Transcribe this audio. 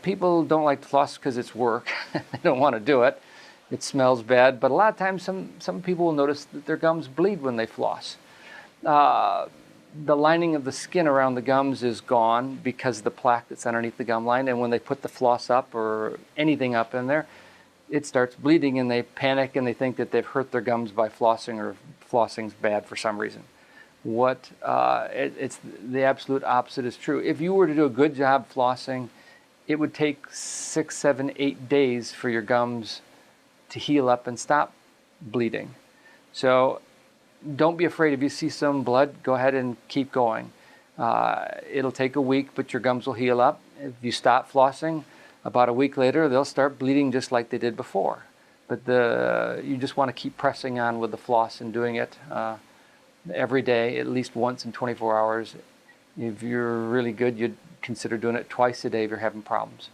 people don't like to floss because it's work. They don't want to do it. It smells bad. But a lot of times some people will notice that their gums bleed when they floss. The lining of the skin around the gums is gone because of the plaque that's underneath the gum line. And when they put the floss up or anything up in there, it starts bleeding and they panic and they think that they've hurt their gums by flossing, or flossing's bad for some reason. It's the absolute opposite is true. If you were to do a good job flossing, it would take 6, 7, 8 days for your gums to heal up and stop bleeding. So don't be afraid. If you see some blood, go ahead and keep going. It'll take a week, but your gums will heal up. If you stop flossing, about a week later, they'll start bleeding just like they did before. But you just want to keep pressing on with the floss and doing it every day, at least once in 24 hours. If you're really good, you'd consider doing it twice a day if you're having problems.